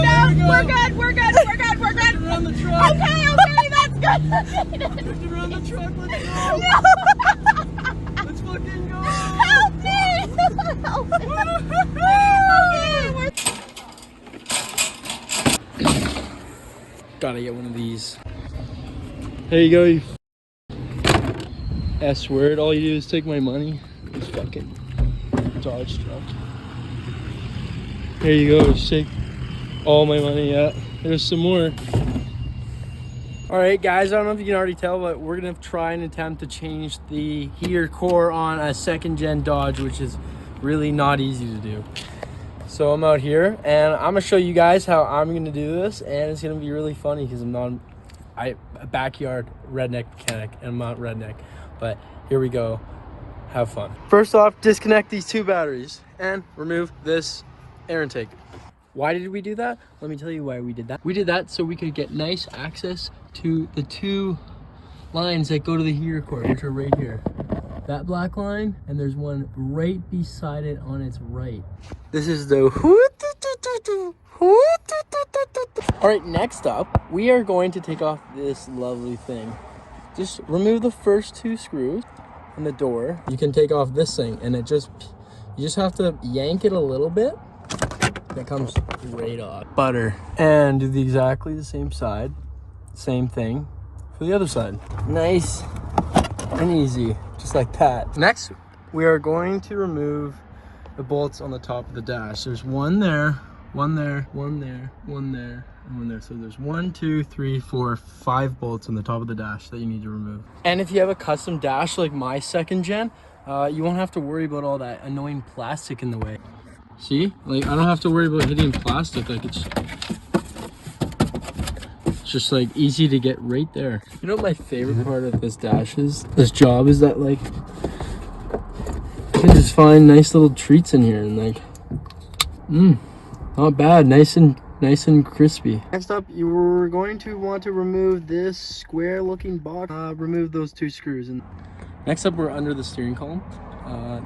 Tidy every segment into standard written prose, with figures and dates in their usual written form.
No, we're good. We're good. We're good. We're good. Around the truck. Okay, that's good. Drift around the truck. Let's go. No. Let's fucking go. Help me. Help me. Okay, Gotta get one of these. There you go, you S word. All you do is take my money. This fucking Dodge truck. There you go, just take all my money. Yeah, there's some more. All right, guys, I don't know if you can already tell, but we're gonna try and attempt to change the heater core on a second gen Dodge, which is really not easy to do. So I'm out here and I'm gonna show you guys how I'm gonna do this, and it's gonna be really funny because I'm not a backyard redneck mechanic and I'm not redneck, but here we go. Have fun. First off, disconnect these two batteries and remove this air intake. Why did we do that? Let me tell you why we did that. We did that so we could get nice access to the two lines that go to the heater core, which are right here. That black line, and there's one right beside it on its right. This is the all right, next up, we are going to take off this lovely thing. Just remove the first two screws in the door. You can take off this thing, and you just have to yank it a little bit. That comes right off. Butter. And do exactly the same side, same thing for the other side. Nice and easy, just like that. Next, we are going to remove the bolts on the top of the dash. There's one there, one there, one there, one there, and one there. So there's 1, 2, 3, 4, 5 bolts on the top of the dash that you need to remove. And if you have a custom dash like my second gen, you won't have to worry about all that annoying plastic in the way. See, like I don't have to worry about hitting plastic. Like it's just like easy to get right there. You know what my favorite part of this dash is? This job is that like you can just find nice little treats in here and like, not bad, nice and crispy. Next up, you're going to want to remove this square looking box. Remove those two screws. And next up, we're under the steering column.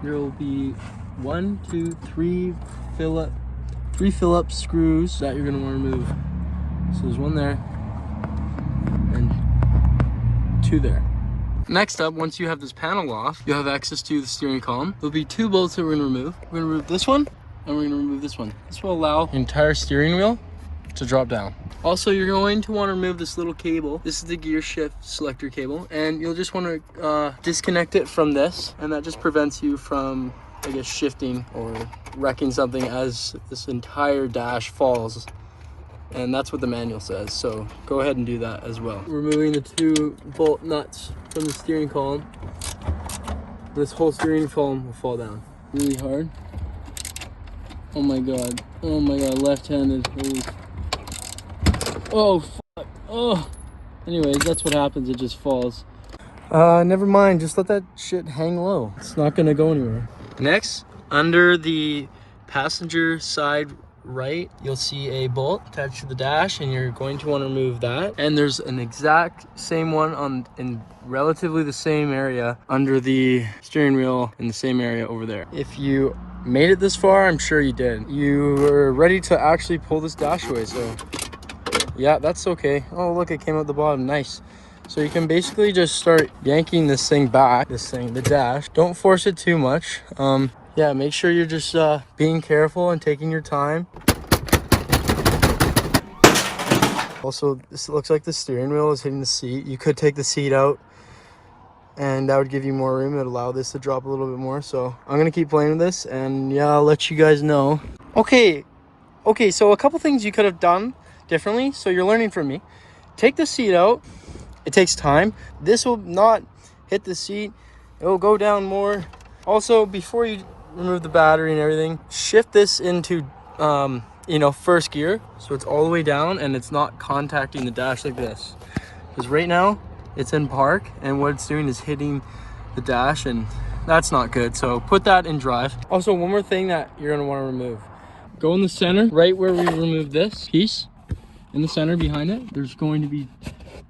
There will be 1, 2, 3 Phillips screws that you're going to want to remove. So there's one there and 2 there. Next up, once you have this panel off, you'll have access to the steering column. There'll be 2 bolts that we're going to remove. We're going to remove this one and we're going to remove this one. This will allow the entire steering wheel to drop down. Also, you're going to want to remove this little cable. This is the gear shift selector cable, and you'll just want to disconnect it from this, and that just prevents you from, I guess, shifting or wrecking something as this entire dash falls. And that's what the manual says, so go ahead and do that as well. Removing the 2 bolt nuts from the steering column. This whole steering column will fall down really hard. Oh my god, left-handed. Holy. Oh fuck. Oh, anyways, that's what happens. It just falls. Never mind, just let that shit hang low. It's not gonna go anywhere. Next, under the passenger side right, you'll see a bolt attached to the dash, and you're going to want to remove that. And there's an exact same one in relatively the same area under the steering wheel, in the same area over there. If you made it this far, I'm sure you did. You were ready to actually pull this dash away, so yeah, that's okay. Oh look, it came out the bottom. Nice. So you can basically just start yanking this thing back, the dash. Don't force it too much. Yeah, make sure you're just being careful and taking your time. Also, this looks like the steering wheel is hitting the seat. You could take the seat out and that would give you more room. It would allow this to drop a little bit more. So I'm gonna keep playing with this, and yeah, I'll let you guys know. Okay, so a couple things you could have done differently, so you're learning from me. Take the seat out. It takes time. This will not hit the seat. It will go down more. Also, before you remove the battery and everything, shift this into first gear, so it's all the way down and it's not contacting the dash like this, because right now it's in park and what it's doing is hitting the dash, and that's not good. So put that in drive. Also, one more thing that you're going to want to remove. Go in the center, right where we removed this piece. In the center behind it, there's going to be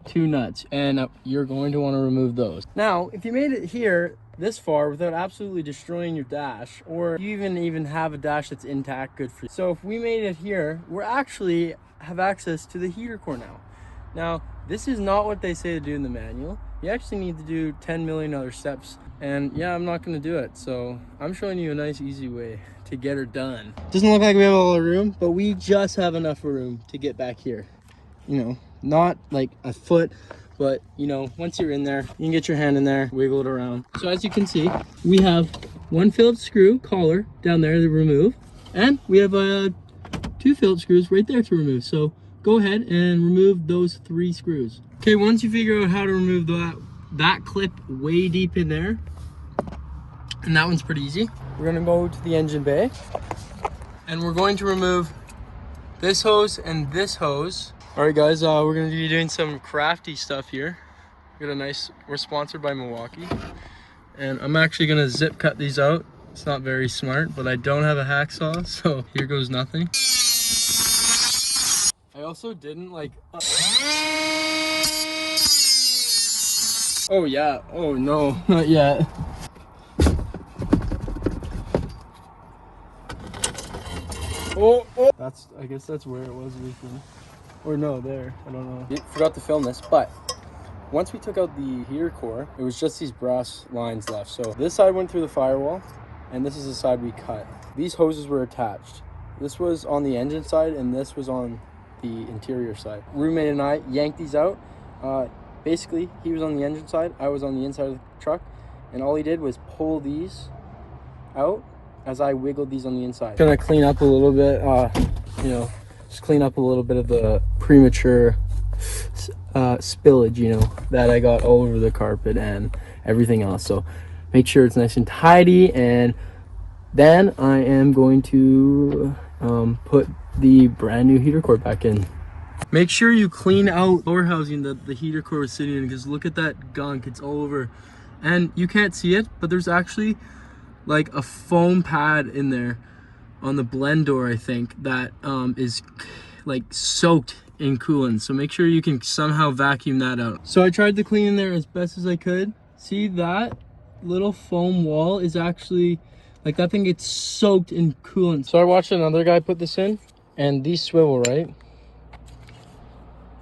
2 nuts, and you're going to want to remove those. Now, if you made it here, this far without absolutely destroying your dash, or you even have a dash that's intact, good for you. So if we made it here, we're actually have access to the heater core now. Now, this is not what they say to do in the manual. You actually need to do 10 million other steps, and yeah, I'm not gonna do it. So I'm showing you a nice, easy way to get her done. Doesn't look like we have all the room, but we just have enough room to get back here. You know, not like a foot, but you know, once you're in there, you can get your hand in there, wiggle it around. So as you can see, we have one Phillips screw collar down there to remove, and we have two Phillips screws right there to remove. So go ahead and remove those 3 screws. Okay, once you figure out how to remove that clip way deep in there, and that one's pretty easy, we're gonna go to the engine bay, and we're going to remove this hose and this hose. All right, guys, we're gonna be doing some crafty stuff here. We're sponsored by Milwaukee, and I'm actually gonna zip cut these out. It's not very smart, but I don't have a hacksaw, so here goes nothing. I also didn't like. Oh yeah. Oh no, not yet. Oh. I guess that's where it was leaking. Or no, there. I don't know. Forgot to film this, but once we took out the heater core, it was just these brass lines left. So this side went through the firewall, and this is the side we cut. These hoses were attached. This was on the engine side, and this was on the interior side. Roommate and I yanked these out. Basically, he was on the engine side, I was on the inside of the truck, and all he did was pull these out as I wiggled these on the inside. Gonna clean up a little bit, you know, just clean up a little bit of the premature spillage, you know, that I got all over the carpet and everything else. So make sure it's nice and tidy, and then I am going to put the brand new heater core back in. Make sure you clean out the lower housing that the heater core is sitting in, because look at that gunk, it's all over. And you can't see it, but there's actually like a foam pad in there on the blend door, I think, that is like soaked in coolant. So make sure you can somehow vacuum that out. So I tried to clean in there as best as I could. See, that little foam wall is actually like, that thing gets soaked in coolant. So I watched another guy put this in, and these swivel, right?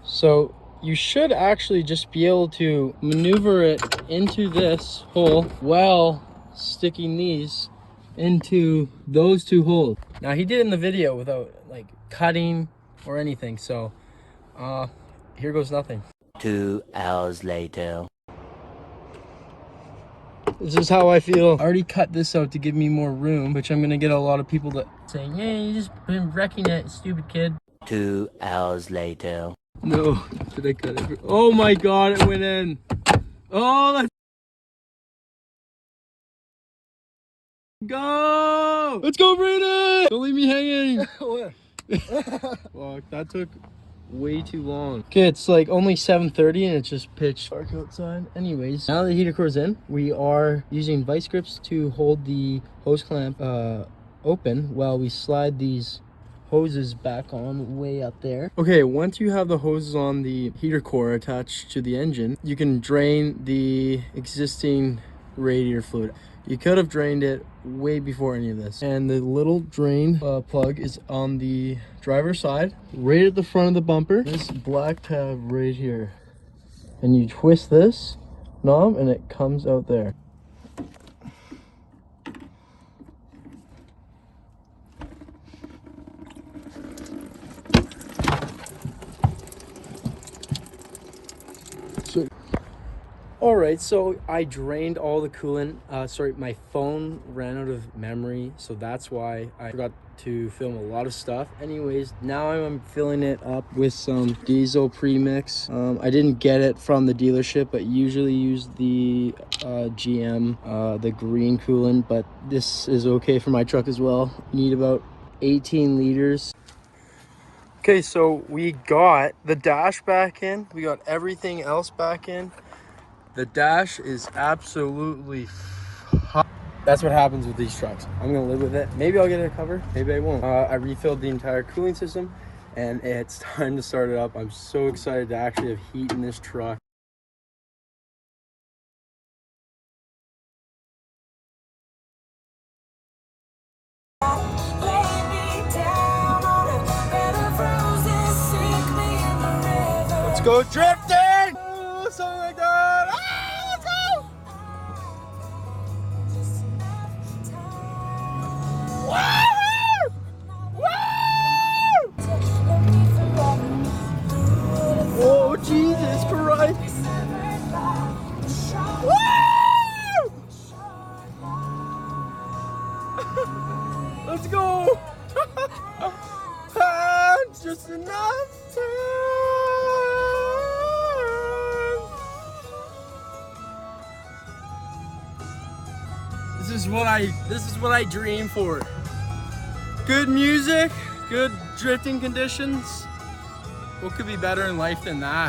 So you should actually just be able to maneuver it into this hole while sticking these into those 2 holes. Now, he did it in the video without like cutting or anything. So here goes nothing. 2 hours later. This is how I feel. I already cut this out to give me more room, which I'm gonna get a lot of people that saying, "Yeah, you just been wrecking it, stupid kid." 2 hours later. No, did I cut it? Oh my god, it went in. Oh, let's go! Let's go, Brandon! Don't leave me hanging. Fuck, that took way too long. Okay, it's like only 7:30 and it's just pitch dark outside. Anyways, now the heater core's in, we are using vice grips to hold the hose clamp open while we slide these hoses back on way up there. Okay, once you have the hoses on the heater core attached to the engine, you can drain the existing radiator fluid. You could have drained it way before any of this. And the little drain plug is on the driver's side, right at the front of the bumper. This black tab right here. And you twist this knob and it comes out there. Alright, so I drained all the coolant. Sorry, my phone ran out of memory, so that's why I forgot to film a lot of stuff. Anyways, now I'm filling it up with some diesel premix. I didn't get it from the dealership, but usually use the GM, the green coolant, but this is okay for my truck as well. You need about 18 liters. Okay, so we got the dash back in. We got everything else back in. The dash is absolutely hot. That's what happens with these trucks. I'm gonna live with it. Maybe I'll get a cover, maybe I won't. I refilled the entire cooling system and it's time to start it up. I'm so excited to actually have heat in this truck. go drifting! Oh, something like that. Ah, let's go! Woo! Woo! Oh, Jesus Christ! Woo! Let's go! It's just enough time. This is what I dream for. Good music, good drifting conditions. What could be better in life than that?